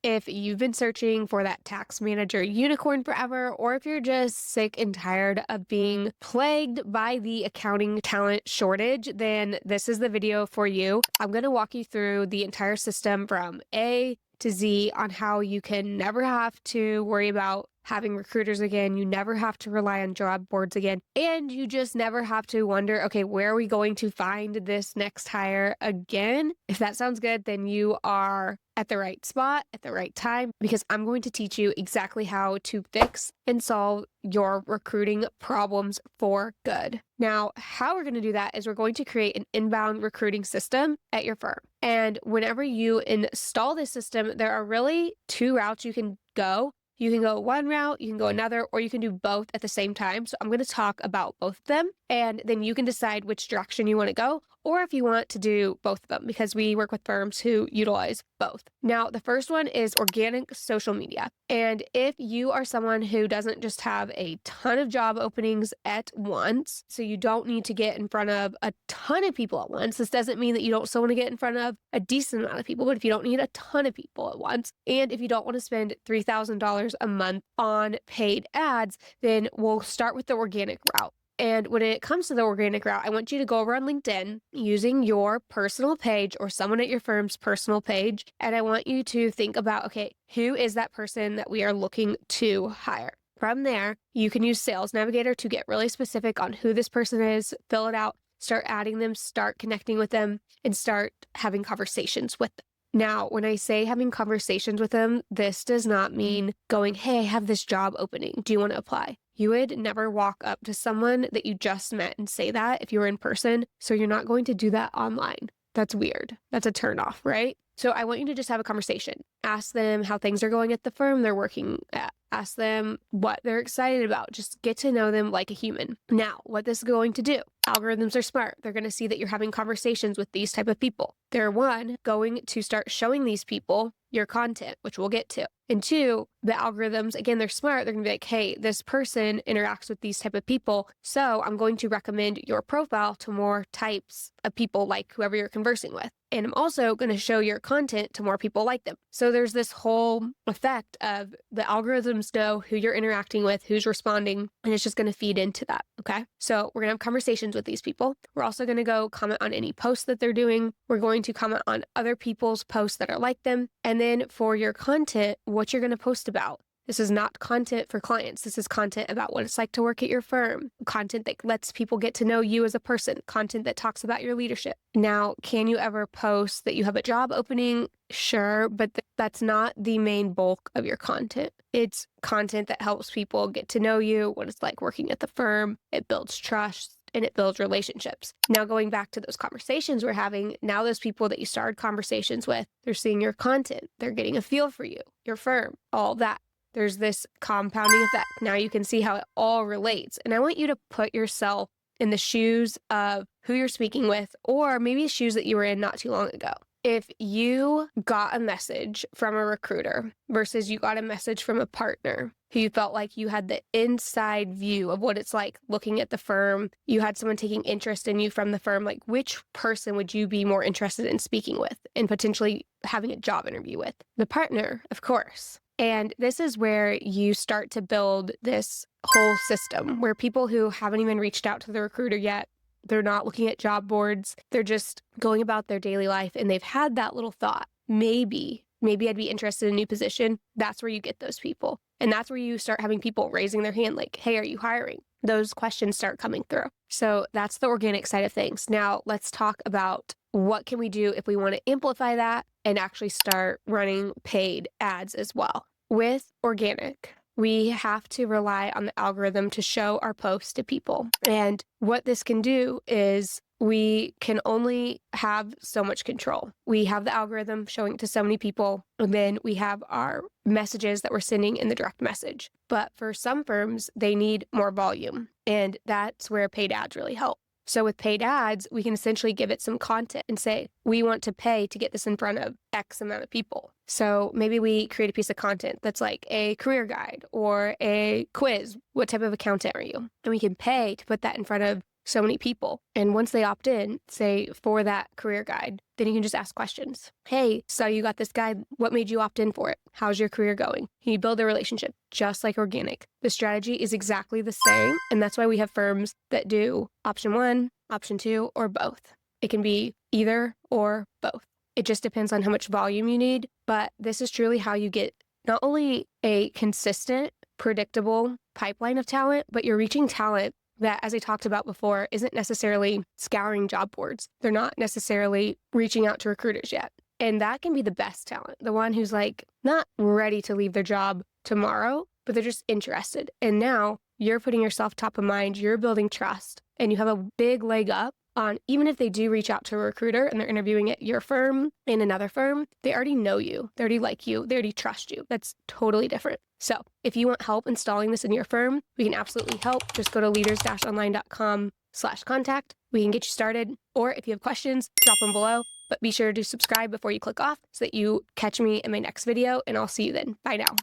If you've been searching for that tax manager unicorn forever, or if you're just sick and tired of being plagued by the accounting talent shortage, then this is the video for you. I'm going to walk you through the entire system from A to Z on how you can never have to worry about having recruiters again. You never have to rely on job boards again. And you just never have to wonder, okay, where are we going to find this next hire again? If that sounds good, then you are at the right spot at the right time, because I'm going to teach you exactly how to fix and solve your recruiting problems for good. Now, how we're going to do that is we're going to create an inbound recruiting system at your firm. And whenever you install this system, there are really two routes you can go. You can go one route, you can go another, or you can do both at the same time. So I'm going to talk about both of them, and then you can decide which direction you want to go, or if you want to do both of them, because we work with firms who utilize both. Now, the first one is organic social media. And if you are someone who doesn't just have a ton of job openings at once, so you don't need to get in front of a ton of people at once, this doesn't mean that you don't still want to get in front of a decent amount of people, but if you don't need a ton of people at once, and if you don't want to spend $3,000 a month on paid ads, then we'll start with the organic route. And when it comes to the organic route, I want you to go over on LinkedIn using your personal page or someone at your firm's personal page. And I want you to think about, okay, who is that person that we are looking to hire? From there, you can use Sales Navigator to get really specific on who this person is, fill it out, start adding them, start connecting with them, and start having conversations with them. Now, when I say having conversations with them, this does not mean going, hey, I have this job opening. Do you want to apply? You would never walk up to someone that you just met and say that if you were in person. So you're not going to do that online. That's weird. That's a turnoff, right? So I want you to just have a conversation. Ask them how things are going at the firm they're working at. Ask them what they're excited about. Just get to know them like a human. Now, what this is going to do, algorithms are smart. They're going to see that you're having conversations with these type of people. They're going to start showing these people your content, which we'll get to. And two, the algorithms, again, they're smart. They're going to be like, hey, this person interacts with these type of people, so I'm going to recommend your profile to more types of people like whoever you're conversing with. And I'm also going to show your content to more people like them. So there's this whole effect of the algorithms know who you're interacting with, who's responding, and it's just going to feed into that. Okay. So we're going to have conversations with these people. We're also going to go comment on any posts that they're doing. We're going to comment on other people's posts that are like them. And then for your content, what you're going to post about. This is not content for clients. This is content about what it's like to work at your firm, content that lets people get to know you as a person, content that talks about your leadership. Now, can you ever post that you have a job opening? Sure, but that's not the main bulk of your content. It's content that helps people get to know you, what it's like working at the firm. It builds trust and it builds relationships. Now, going back to those conversations we're having, now those people that you started conversations with, they're seeing your content. They're getting a feel for you, your firm, all that. There's this compounding effect. Now you can see how it all relates. And I want you to put yourself in the shoes of who you're speaking with, or maybe shoes that you were in not too long ago. If you got a message from a recruiter versus you got a message from a partner who you felt like you had the inside view of what it's like looking at the firm, you had someone taking interest in you from the firm, like which person would you be more interested in speaking with and potentially having a job interview with? The partner, of course. And this is where you start to build this whole system where people who haven't even reached out to the recruiter yet, they're not looking at job boards, they're just going about their daily life, and they've had that little thought, maybe I'd be interested in a new position. That's where you get those people. And that's where you start having people raising their hand like, hey, are you hiring? Those questions start coming through. So that's the organic side of things. Now let's talk about what can we do if we want to amplify that and actually start running paid ads as well. With organic, we have to rely on the algorithm to show our posts to people. And what this can do is we can only have so much control. We have the algorithm showing it to so many people, and then we have our messages that we're sending in the direct message. But for some firms, they need more volume, and that's where paid ads really help. So with paid ads, we can essentially give it some content and say, we want to pay to get this in front of X amount of people. So maybe we create a piece of content that's like a career guide or a quiz. What type of accountant are you? And we can pay to put that in front of so many people. And once they opt in, say for that career guide, then you can just ask questions. Hey, so you got this guide. What made you opt in for it? How's your career going? You build a relationship just like organic. The strategy is exactly the same. And that's why we have firms that do option 1, option 2, or both. It can be either or both. It just depends on how much volume you need. But this is truly how you get not only a consistent, predictable pipeline of talent, but you're reaching talent that, as I talked about before, isn't necessarily scouring job boards. They're not necessarily reaching out to recruiters yet. And that can be the best talent, the one who's like not ready to leave their job tomorrow, but they're just interested. And now you're putting yourself top of mind, you're building trust, and you have a big leg up on, even if they do reach out to a recruiter and they're interviewing at your firm, in another firm, they already know you, they already like you, they already trust you. That's totally different. So if you want help installing this in your firm, we can absolutely help. Just go to leaders-online.com/contact. We can get you started. Or if you have questions, drop them below. But be sure to subscribe before you click off so that you catch me in my next video, and I'll see you then. Bye now.